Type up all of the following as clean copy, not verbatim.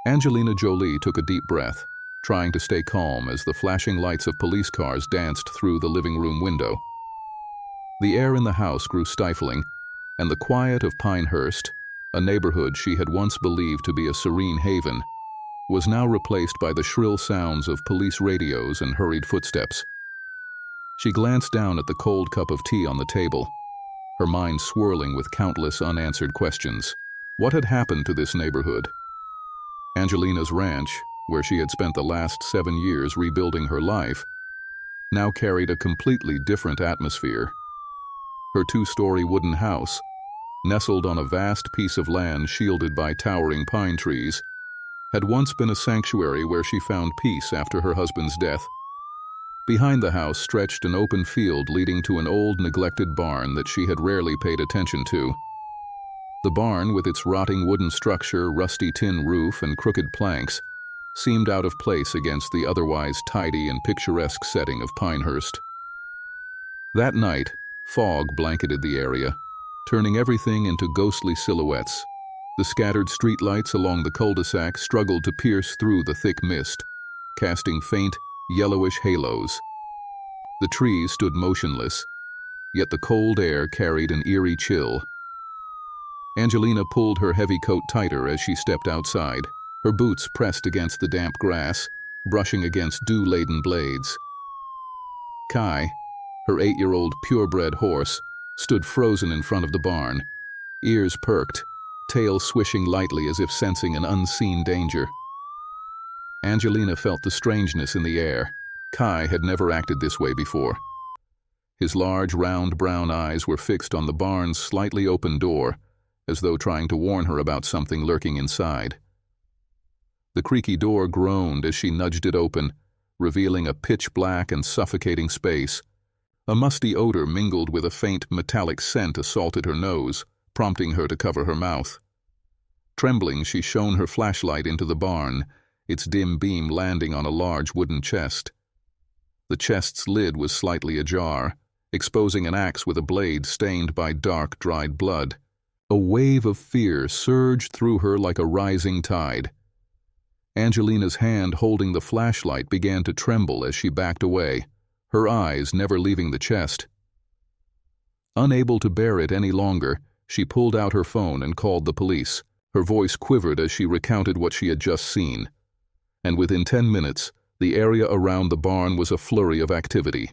Angelina Jolie took a deep breath, trying to stay calm as the flashing lights of police cars danced through the living room window. The air in the house grew stifling, and the quiet of Pinehurst, a neighborhood she had once believed to be a serene haven, was now replaced by the shrill sounds of police radios and hurried footsteps. She glanced down at the cold cup of tea on the table, her mind swirling with countless unanswered questions. What had happened to this neighborhood? Angelina's ranch, where she had spent the last 7 years rebuilding her life, now carried a completely different atmosphere. Her 2-story wooden house, nestled on a vast piece of land shielded by towering pine trees, had once been a sanctuary where she found peace after her husband's death. Behind the house stretched an open field leading to an old, neglected barn that she had rarely paid attention to. The barn, with its rotting wooden structure, rusty tin roof, and crooked planks, seemed out of place against the otherwise tidy and picturesque setting of Pinehurst. That night, fog blanketed the area, turning everything into ghostly silhouettes. The scattered streetlights along the cul-de-sac struggled to pierce through the thick mist, casting faint, yellowish halos. The trees stood motionless, yet the cold air carried an eerie chill. Angelina pulled her heavy coat tighter as she stepped outside, her boots pressed against the damp grass, brushing against dew-laden blades. Kai, her 8-year-old purebred horse, stood frozen in front of the barn, ears perked, tail swishing lightly as if sensing an unseen danger. Angelina felt the strangeness in the air. Kai had never acted this way before. His large, round brown eyes were fixed on the barn's slightly open door, as though trying to warn her about something lurking inside. The creaky door groaned as she nudged it open, revealing a pitch-black and suffocating space. A musty odor mingled with a faint, metallic scent assaulted her nose, prompting her to cover her mouth. Trembling, she shone her flashlight into the barn, its dim beam landing on a large wooden chest. The chest's lid was slightly ajar, exposing an axe with a blade stained by dark, dried blood. A wave of fear surged through her like a rising tide. Angelina's hand holding the flashlight began to tremble as she backed away, her eyes never leaving the chest. Unable to bear it any longer, she pulled out her phone and called the police. Her voice quivered as she recounted what she had just seen. And within 10 minutes, the area around the barn was a flurry of activity.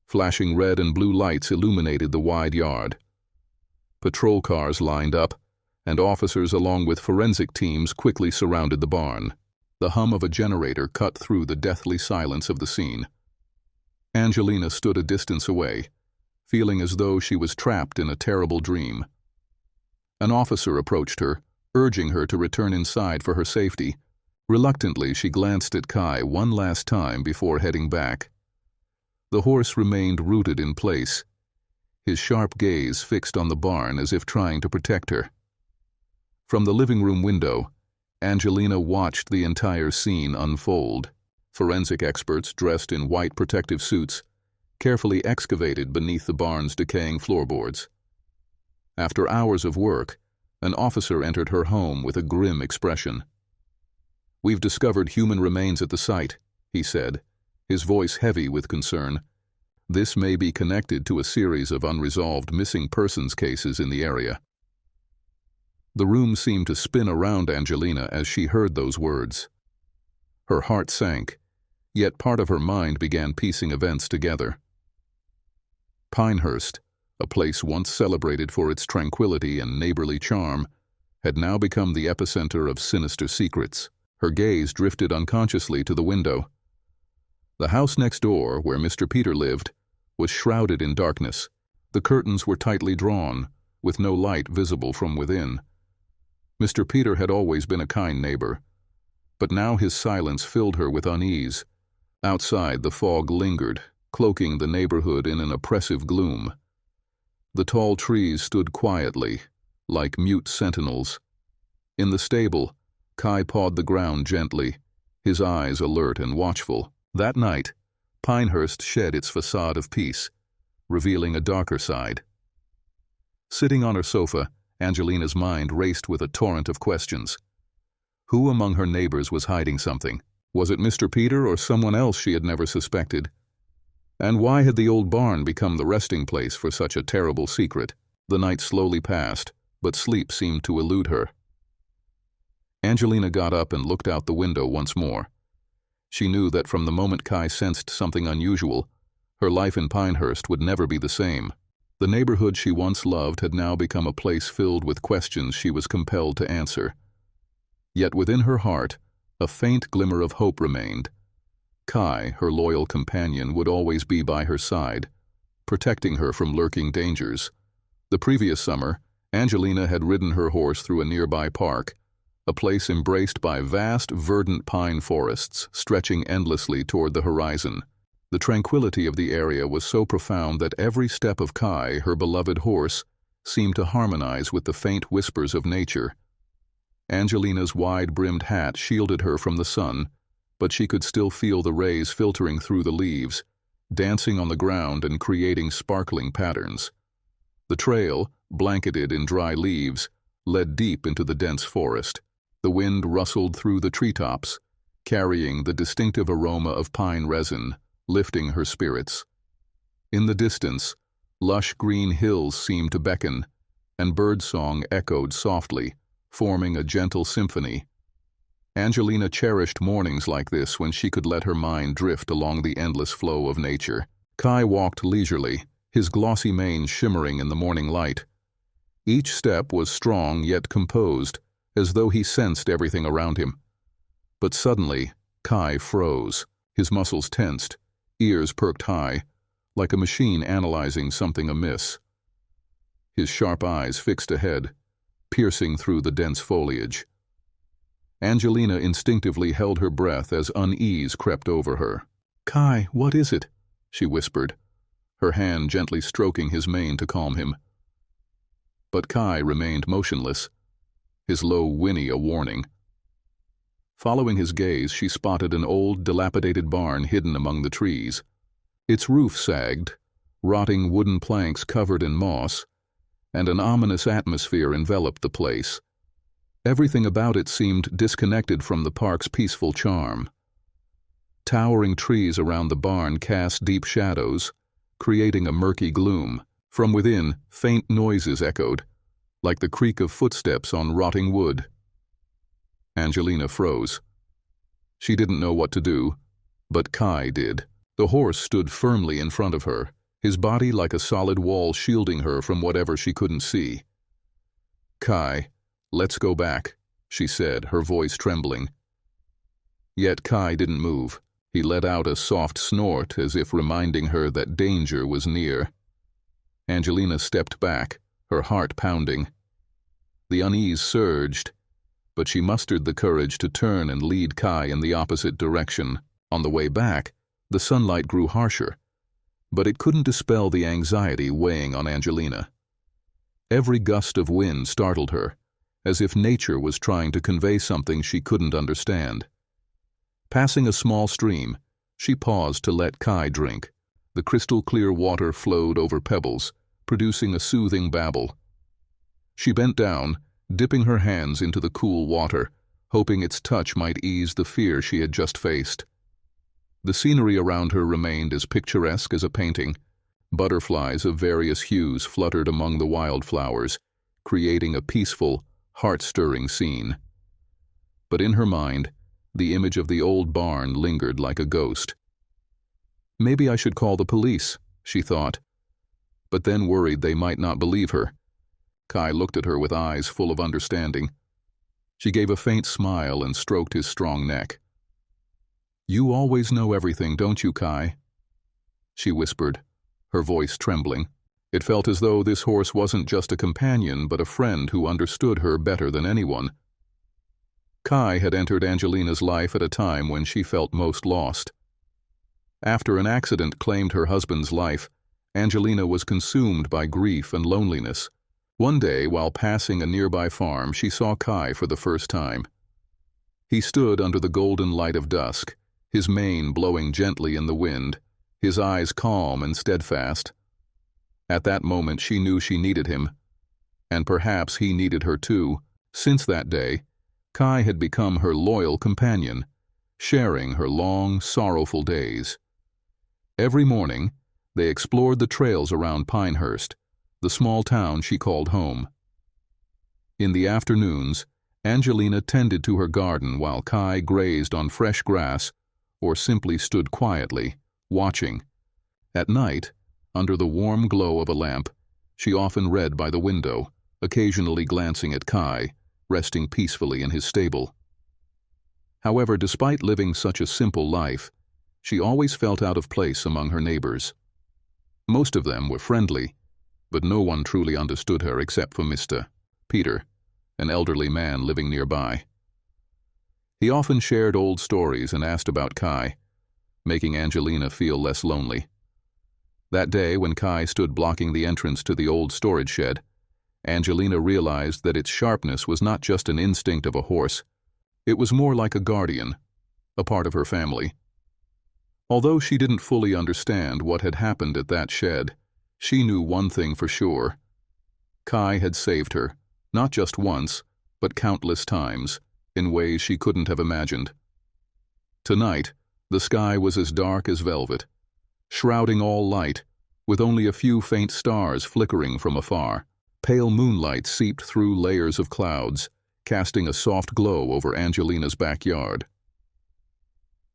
Flashing red and blue lights illuminated the wide yard. Patrol cars lined up, and officers along with forensic teams quickly surrounded the barn. The hum of a generator cut through the deathly silence of the scene. Angelina stood a distance away, feeling as though she was trapped in a terrible dream. An officer approached her, urging her to return inside for her safety. Reluctantly, she glanced at Kai one last time before heading back. The horse remained rooted in place, his sharp gaze fixed on the barn as if trying to protect her. From the living room window, Angelina watched the entire scene unfold. Forensic experts dressed in white protective suits carefully excavated beneath the barn's decaying floorboards. After hours of work, an officer entered her home with a grim expression. "We've discovered human remains at the site," he said, his voice heavy with concern. "This may be connected to a series of unresolved missing persons cases in the area." The room seemed to spin around Angelina as she heard those words. Her heart sank, yet part of her mind began piecing events together. Pinehurst, a place once celebrated for its tranquility and neighborly charm, had now become the epicenter of sinister secrets. Her gaze drifted unconsciously to the window. The house next door, where Mr. Peter lived, was shrouded in darkness. The curtains were tightly drawn, with no light visible from within. Mr. Peter had always been a kind neighbor, but now his silence filled her with unease. Outside, the fog lingered, cloaking the neighborhood in an oppressive gloom. The tall trees stood quietly, like mute sentinels. In the stable, Kai pawed the ground gently, his eyes alert and watchful. That night, Pinehurst shed its facade of peace, revealing a darker side. Sitting on her sofa, Angelina's mind raced with a torrent of questions. Who among her neighbors was hiding something? Was it Mr. Peter or someone else she had never suspected? And why had the old barn become the resting place for such a terrible secret? The night slowly passed, but sleep seemed to elude her. Angelina got up and looked out the window once more. She knew that from the moment Kai sensed something unusual, her life in Pinehurst would never be the same. The neighborhood she once loved had now become a place filled with questions she was compelled to answer. Yet within her heart, a faint glimmer of hope remained. Kai, her loyal companion, would always be by her side, protecting her from lurking dangers. The previous summer, Angelina had ridden her horse through a nearby park, a place embraced by vast, verdant pine forests stretching endlessly toward the horizon. The tranquility of the area was so profound that every step of Kai, her beloved horse, seemed to harmonize with the faint whispers of nature. Angelina's wide-brimmed hat shielded her from the sun, but she could still feel the rays filtering through the leaves, dancing on the ground and creating sparkling patterns. The trail, blanketed in dry leaves, led deep into the dense forest. The wind rustled through the treetops, carrying the distinctive aroma of pine resin, lifting her spirits. In the distance, lush green hills seemed to beckon, and birdsong echoed softly, forming a gentle symphony. Angelina cherished mornings like this when she could let her mind drift along the endless flow of nature. Kai walked leisurely, his glossy mane shimmering in the morning light. Each step was strong yet composed, as though he sensed everything around him. But suddenly, Kai froze, his muscles tensed, ears perked high, like a machine analyzing something amiss. His sharp eyes fixed ahead, piercing through the dense foliage. Angelina instinctively held her breath as unease crept over her. "Kai, what is it?" she whispered, her hand gently stroking his mane to calm him. But Kai remained motionless, his low whinny a warning. Following his gaze, she spotted an old, dilapidated barn hidden among the trees. Its roof sagged, rotting wooden planks covered in moss, and an ominous atmosphere enveloped the place. Everything about it seemed disconnected from the park's peaceful charm. Towering trees around the barn cast deep shadows, creating a murky gloom. From within, faint noises echoed, like the creak of footsteps on rotting wood. Angelina froze. She didn't know what to do, but Kai did. The horse stood firmly in front of her, his body like a solid wall shielding her from whatever she couldn't see. "Kai, let's go back," she said, her voice trembling. Yet Kai didn't move. He let out a soft snort as if reminding her that danger was near. Angelina stepped back, her heart pounding. The unease surged, but she mustered the courage to turn and lead Kai in the opposite direction. On the way back, the sunlight grew harsher, but it couldn't dispel the anxiety weighing on Angelina. Every gust of wind startled her, as if nature was trying to convey something she couldn't understand. Passing a small stream, she paused to let Kai drink. The crystal-clear water flowed over pebbles, producing a soothing babble. She bent down, dipping her hands into the cool water, hoping its touch might ease the fear she had just faced. The scenery around her remained as picturesque as a painting. Butterflies of various hues fluttered among the wildflowers, creating a peaceful, heart-stirring scene. But in her mind, the image of the old barn lingered like a ghost. "Maybe I should call the police," she thought, but then worried they might not believe her. Kai looked at her with eyes full of understanding. She gave a faint smile and stroked his strong neck. "You always know everything, don't you, Kai?" she whispered, her voice trembling. It felt as though this horse wasn't just a companion, but a friend who understood her better than anyone. Kai had entered Angelina's life at a time when she felt most lost. After an accident claimed her husband's life, Angelina was consumed by grief and loneliness. One day, while passing a nearby farm, she saw Kai for the first time. He stood under the golden light of dusk, his mane blowing gently in the wind, his eyes calm and steadfast. At that moment she knew she needed him, and perhaps he needed her too. Since that day, Kai had become her loyal companion, sharing her long, sorrowful days. Every morning, they explored the trails around Pinehurst, the small town she called home. In the afternoons, Angelina tended to her garden while Kai grazed on fresh grass or simply stood quietly, watching. At night, under the warm glow of a lamp, she often read by the window, occasionally glancing at Kai, resting peacefully in his stable. However, despite living such a simple life, she always felt out of place among her neighbors. Most of them were friendly, but no one truly understood her except for Mr. Peter, an elderly man living nearby. He often shared old stories and asked about Kai, making Angelina feel less lonely. That day, when Kai stood blocking the entrance to the old storage shed, Angelina realized that its sharpness was not just an instinct of a horse. It was more like a guardian, a part of her family. Although she didn't fully understand what had happened at that shed, she knew one thing for sure. Kai had saved her, not just once, but countless times, in ways she couldn't have imagined. Tonight, the sky was as dark as velvet, shrouding all light, with only a few faint stars flickering from afar. Pale moonlight seeped through layers of clouds, casting a soft glow over Angelina's backyard.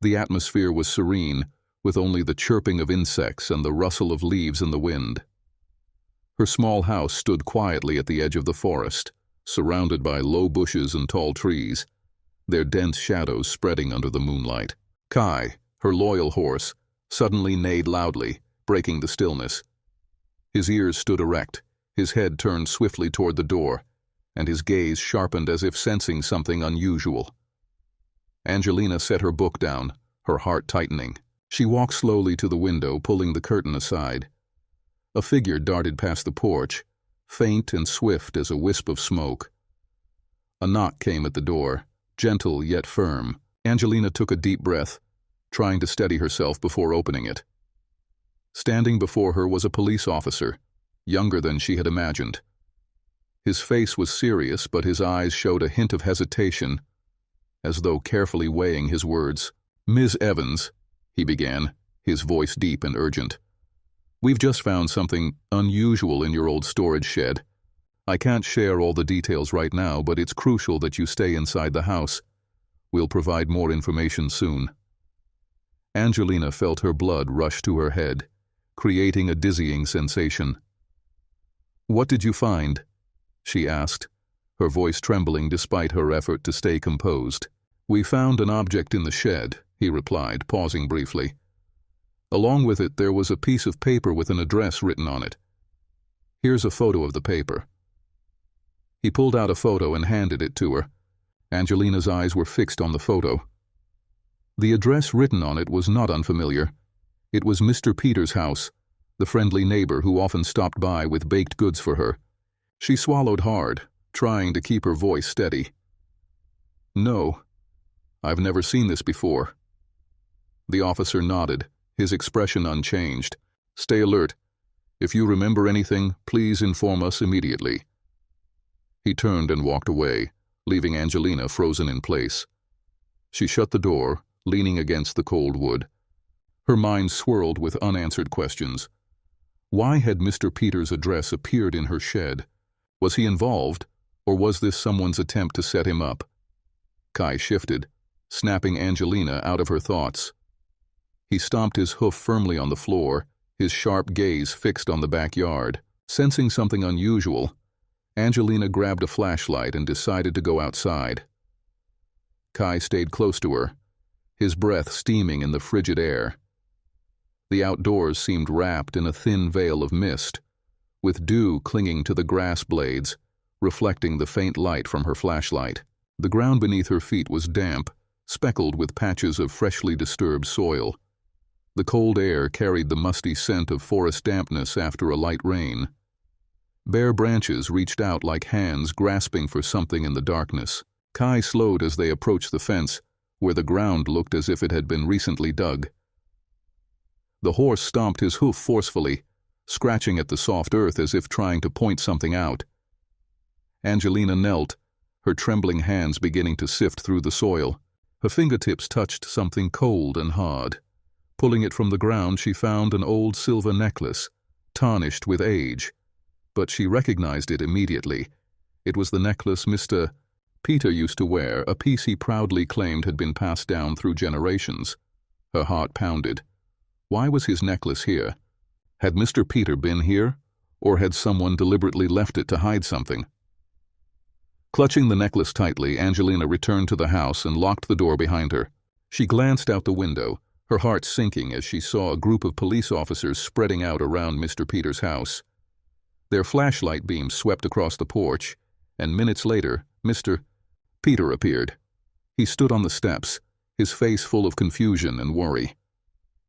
The atmosphere was serene, with only the chirping of insects and the rustle of leaves in the wind. Her small house stood quietly at the edge of the forest, surrounded by low bushes and tall trees, their dense shadows spreading under the moonlight. Kai, her loyal horse, suddenly neighed loudly, breaking the stillness. His ears stood erect, his head turned swiftly toward the door, and his gaze sharpened as if sensing something unusual. Angelina set her book down, her heart tightening. She walked slowly to the window, pulling the curtain aside. A figure darted past the porch, faint and swift as a wisp of smoke. A knock came at the door, gentle yet firm. Angelina took a deep breath, trying to steady herself before opening it. Standing before her was a police officer, younger than she had imagined. His face was serious, but his eyes showed a hint of hesitation, as though carefully weighing his words. "Ms. Evans," he began, his voice deep and urgent. "We've just found something unusual in your old storage shed. I can't share all the details right now, but it's crucial that you stay inside the house. We'll provide more information soon." Angelina felt her blood rush to her head, creating a dizzying sensation. "What did you find?" she asked, her voice trembling despite her effort to stay composed. "We found an object in the shed," he replied, pausing briefly. "Along with it, there was a piece of paper with an address written on it. Here's a photo of the paper." He pulled out a photo and handed it to her. Angelina's eyes were fixed on the photo. The address written on it was not unfamiliar. It was Mr. Peter's house, the friendly neighbor who often stopped by with baked goods for her. She swallowed hard, trying to keep her voice steady. "No, I've never seen this before." The officer nodded, his expression unchanged. "Stay alert. If you remember anything, please inform us immediately." He turned and walked away, leaving Angelina frozen in place. She shut the door, leaning against the cold wood. Her mind swirled with unanswered questions. Why had Mr. Peter's address appeared in her shed? Was he involved, or was this someone's attempt to set him up? Kai shifted, snapping Angelina out of her thoughts. He stomped his hoof firmly on the floor, his sharp gaze fixed on the backyard. Sensing something unusual, Angelina grabbed a flashlight and decided to go outside. Kai stayed close to her, his breath steaming in the frigid air. The outdoors seemed wrapped in a thin veil of mist, with dew clinging to the grass blades, reflecting the faint light from her flashlight. The ground beneath her feet was damp, speckled with patches of freshly disturbed soil. The cold air carried the musty scent of forest dampness after a light rain. Bare branches reached out like hands grasping for something in the darkness. Kai slowed as they approached the fence, where the ground looked as if it had been recently dug. The horse stomped his hoof forcefully, scratching at the soft earth as if trying to point something out. Angelina knelt, her trembling hands beginning to sift through the soil. Her fingertips touched something cold and hard. Pulling it from the ground, she found an old silver necklace, tarnished with age. But she recognized it immediately. It was the necklace Mr. Peter used to wear, a piece he proudly claimed had been passed down through generations. Her heart pounded. Why was his necklace here? Had Mr. Peter been here, or had someone deliberately left it to hide something? Clutching the necklace tightly, Angelina returned to the house and locked the door behind her. She glanced out the window, her heart sinking as she saw a group of police officers spreading out around Mr. Peter's house. Their flashlight beams swept across the porch, and minutes later, Mr. Peter appeared. He stood on the steps, his face full of confusion and worry.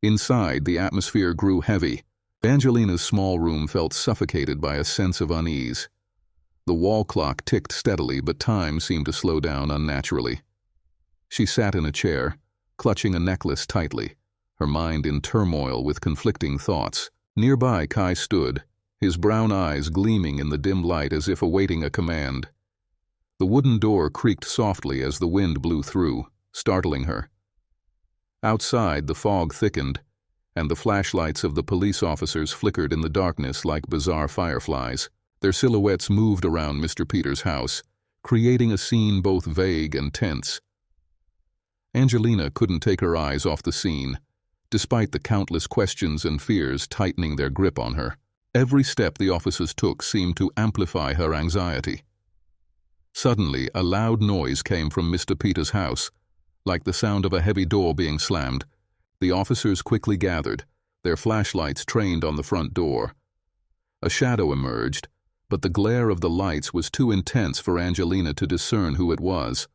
Inside, the atmosphere grew heavy. Angelina's small room felt suffocated by a sense of unease. The wall clock ticked steadily, but time seemed to slow down unnaturally. She sat in a chair, clutching a necklace tightly, her mind in turmoil with conflicting thoughts. Nearby, Kai stood, his brown eyes gleaming in the dim light as if awaiting a command. The wooden door creaked softly as the wind blew through, startling her. Outside, the fog thickened, and the flashlights of the police officers flickered in the darkness like bizarre fireflies. Their silhouettes moved around Mr. Peter's house, creating a scene both vague and tense. Angelina couldn't take her eyes off the scene, despite the countless questions and fears tightening their grip on her. Every step the officers took seemed to amplify her anxiety. Suddenly, a loud noise came from Mr. Peter's house, like the sound of a heavy door being slammed. The officers quickly gathered, their flashlights trained on the front door. A shadow emerged, but the glare of the lights was too intense for Angelina to discern who it was.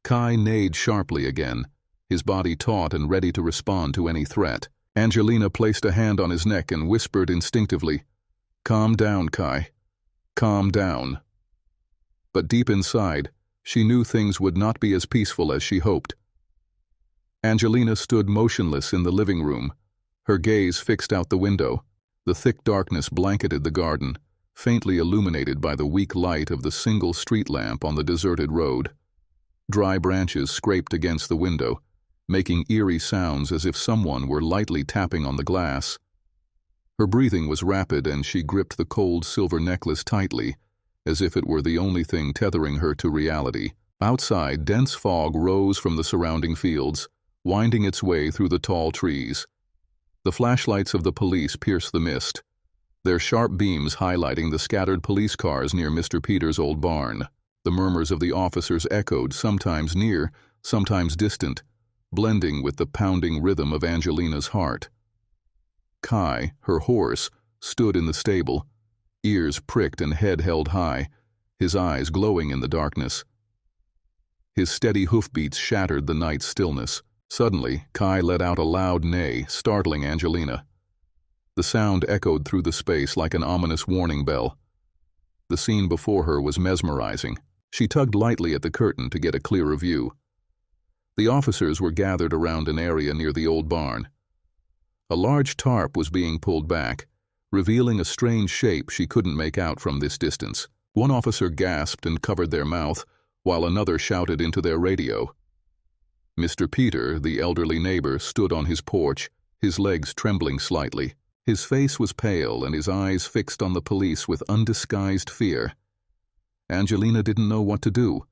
Kai neighed sharply again, his body taut and ready to respond to any threat. Angelina placed a hand on his neck and whispered instinctively, "Calm down, Kai. Calm down." But deep inside, she knew things would not be as peaceful as she hoped. Angelina stood motionless in the living room, her gaze fixed out the window. The thick darkness blanketed the garden, faintly illuminated by the weak light of the single street lamp on the deserted road. Dry branches scraped against the window, making eerie sounds as if someone were lightly tapping on the glass. Her breathing was rapid, and she gripped the cold silver necklace tightly, as if it were the only thing tethering her to reality. Outside, dense fog rose from the surrounding fields, winding its way through the tall trees. The flashlights of the police pierced the mist, their sharp beams highlighting the scattered police cars near Mr. Peter's old barn. The murmurs of the officers echoed, sometimes near, sometimes distant, blending with the pounding rhythm of Angelina's heart. Kai, her horse, stood in the stable, ears pricked and head held high, his eyes glowing in the darkness. His steady hoofbeats shattered the night's stillness. Suddenly, Kai let out a loud neigh, startling Angelina. The sound echoed through the space like an ominous warning bell. The scene before her was mesmerizing. She tugged lightly at the curtain to get a clearer view. The officers were gathered around an area near the old barn. A large tarp was being pulled back, revealing a strange shape she couldn't make out from this distance. One officer gasped and covered their mouth, while another shouted into their radio. Mr. Peter, the elderly neighbor, stood on his porch, his legs trembling slightly. His face was pale and his eyes fixed on the police with undisguised fear. Angelina didn't know what to do.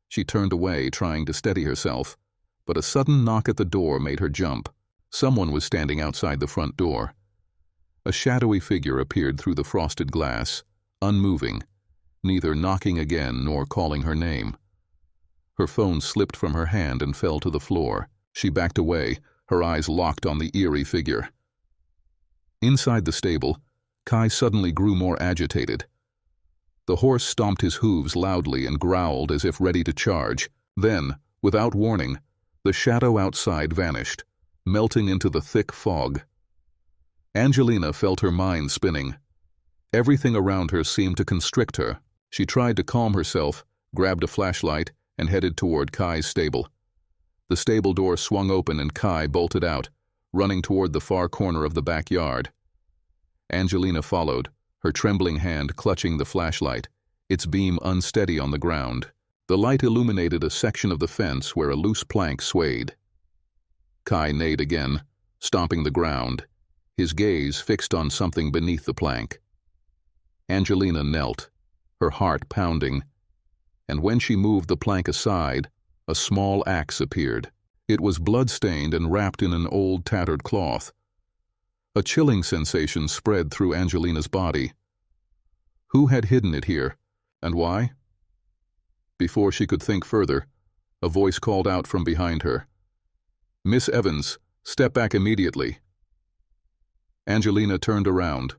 She turned away, trying to steady herself, but a sudden knock at the door made her jump. Someone was standing outside the front door. A shadowy figure appeared through the frosted glass, unmoving, neither knocking again nor calling her name. Her phone slipped from her hand and fell to the floor. She backed away, her eyes locked on the eerie figure. Inside the stable, Kai suddenly grew more agitated. The horse stomped his hooves loudly and growled as if ready to charge. Then, without warning, the shadow outside vanished, melting into the thick fog. Angelina felt her mind spinning. Everything around her seemed to constrict her. She tried to calm herself, grabbed a flashlight, and headed toward Kai's stable. The stable door swung open and Kai bolted out, running toward the far corner of the backyard. Angelina followed, her trembling hand clutching the flashlight, its beam unsteady on the ground. The light illuminated a section of the fence where a loose plank swayed. Kai neighed again, stomping the ground, his gaze fixed on something beneath the plank. Angelina knelt, her heart pounding, and when she moved the plank aside, a small axe appeared. It was blood-stained and wrapped in an old tattered cloth. A chilling sensation spread through Angelina's body. Who had hidden it here, and why? Before she could think further, a voice called out from behind her. "Miss Evans, step back immediately." Angelina turned around,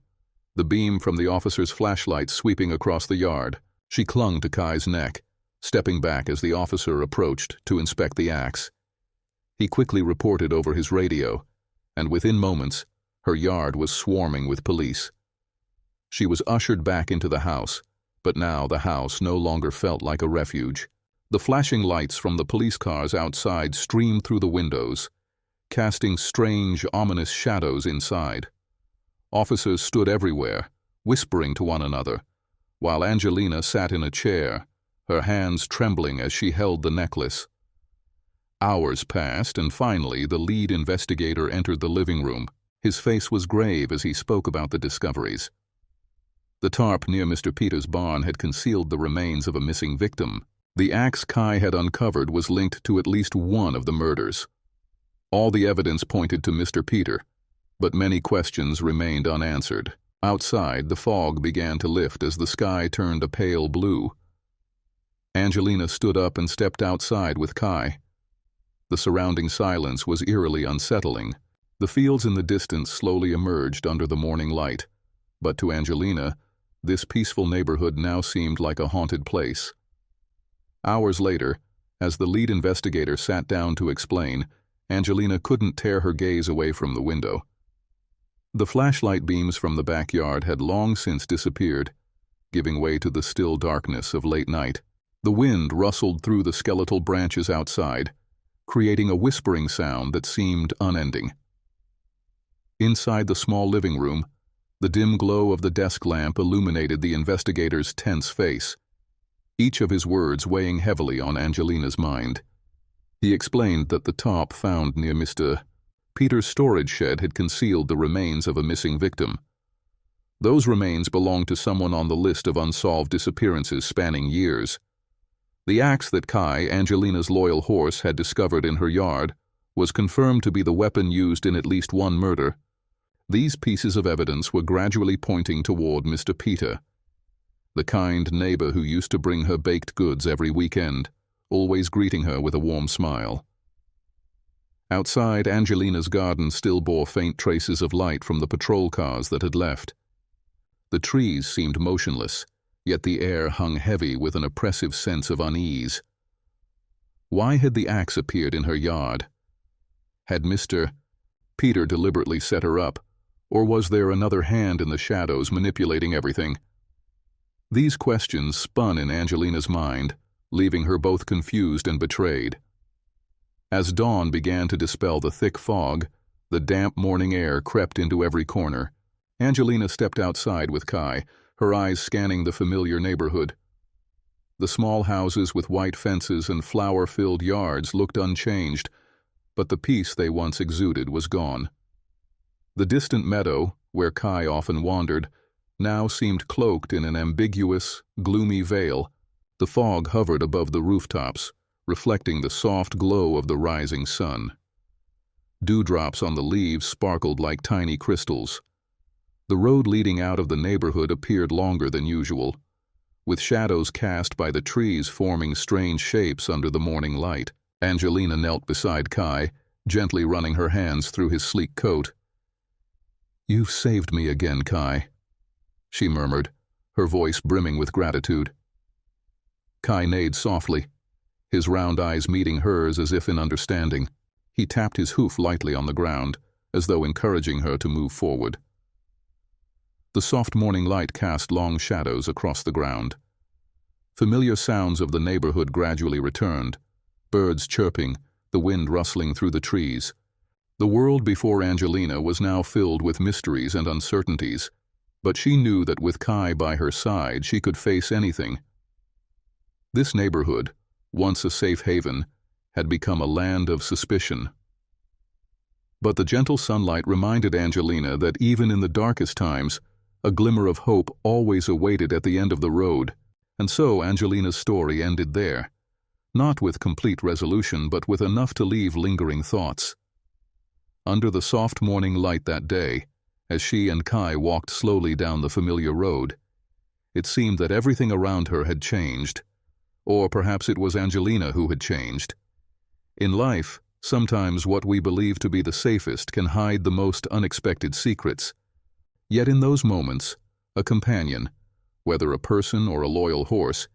the beam from the officer's flashlight sweeping across the yard. She clung to Kai's neck, stepping back as the officer approached to inspect the axe. He quickly reported over his radio, and within moments, her yard was swarming with police. She was ushered back into the house, but now the house no longer felt like a refuge. The flashing lights from the police cars outside streamed through the windows, casting strange, ominous shadows inside. Officers stood everywhere, whispering to one another, while Angelina sat in a chair, her hands trembling as she held the necklace. Hours passed, and finally the lead investigator entered the living room. His face was grave as he spoke about the discoveries. The tarp near Mr. Peters' barn had concealed the remains of a missing victim. The axe Kai had uncovered was linked to at least one of the murders. All the evidence pointed to Mr. Peter, but many questions remained unanswered. Outside, the fog began to lift as the sky turned a pale blue. Angelina stood up and stepped outside with Kai. The surrounding silence was eerily unsettling. The fields in the distance slowly emerged under the morning light, but to Angelina, this peaceful neighborhood now seemed like a haunted place. Hours later, as the lead investigator sat down to explain, Angelina couldn't tear her gaze away from the window. The flashlight beams from the backyard had long since disappeared, giving way to the still darkness of late night. The wind rustled through the skeletal branches outside, creating a whispering sound that seemed unending. Inside the small living room, the dim glow of the desk lamp illuminated the investigator's tense face, each of his words weighing heavily on Angelina's mind. He explained that the top found near Mr. Peters' storage shed had concealed the remains of a missing victim. Those remains belonged to someone on the list of unsolved disappearances spanning years. The axe that Kai, Angelina's loyal horse, had discovered in her yard was confirmed to be the weapon used in at least one murder. These pieces of evidence were gradually pointing toward Mr. Peter, the kind neighbor who used to bring her baked goods every weekend, always greeting her with a warm smile. Outside, Angelina's garden still bore faint traces of light from the patrol cars that had left. The trees seemed motionless, yet the air hung heavy with an oppressive sense of unease. Why had the axe appeared in her yard? Had Mr. Peter deliberately set her up, or was there another hand in the shadows manipulating everything? These questions spun in Angelina's mind, leaving her both confused and betrayed. As dawn began to dispel the thick fog, the damp morning air crept into every corner. Angelina stepped outside with Kai, her eyes scanning the familiar neighborhood. The small houses with white fences and flower-filled yards looked unchanged, but the peace they once exuded was gone. The distant meadow, where Kai often wandered, now seemed cloaked in an ambiguous, gloomy veil. The fog hovered above the rooftops, reflecting the soft glow of the rising sun. Dewdrops on the leaves sparkled like tiny crystals. The road leading out of the neighborhood appeared longer than usual, with shadows cast by the trees forming strange shapes under the morning light. Angelina knelt beside Kai, gently running her hands through his sleek coat. "You've saved me again, Kai," she murmured, her voice brimming with gratitude. Kai neighed softly, his round eyes meeting hers as if in understanding. He tapped his hoof lightly on the ground, as though encouraging her to move forward. The soft morning light cast long shadows across the ground. Familiar sounds of the neighborhood gradually returned, birds chirping, the wind rustling through the trees. The world before Angelina was now filled with mysteries and uncertainties, But she knew that with Kai by her side, she could face anything. This neighborhood, once a safe haven, had become a land of suspicion. But the gentle sunlight reminded Angelina that even in the darkest times, a glimmer of hope always awaited at the end of the road, and so Angelina's story ended there, not with complete resolution, but with enough to leave lingering thoughts. Under the soft morning light that day, as she and Kai walked slowly down the familiar road, it seemed that everything around her had changed, or perhaps it was Angelina who had changed. In life, sometimes what we believe to be the safest can hide the most unexpected secrets. Yet in those moments, a companion, whether a person or a loyal horse,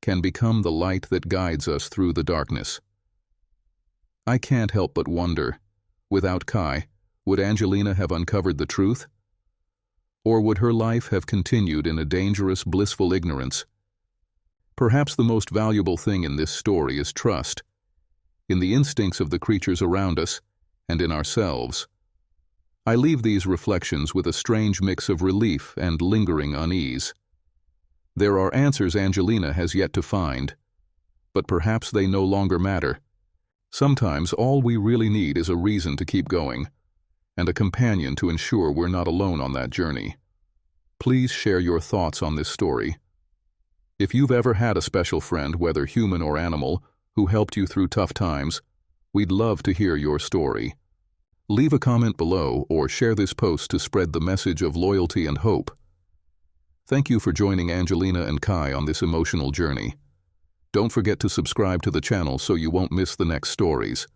can become the light that guides us through the darkness. I can't help but wonder, without Kai, would Angelina have uncovered the truth? Or would her life have continued in a dangerous, blissful ignorance? Perhaps the most valuable thing in this story is trust, in the instincts of the creatures around us, and in ourselves. I leave these reflections with a strange mix of relief and lingering unease. There are answers Angelina has yet to find, but perhaps they no longer matter. Sometimes all we really need is a reason to keep going, and a companion to ensure we're not alone on that journey. Please share your thoughts on this story. If you've ever had a special friend, whether human or animal, who helped you through tough times, we'd love to hear your story. Leave a comment below or share this post to spread the message of loyalty and hope. Thank you for joining Angelina and Kai on this emotional journey. Don't forget to subscribe to the channel so you won't miss the next stories.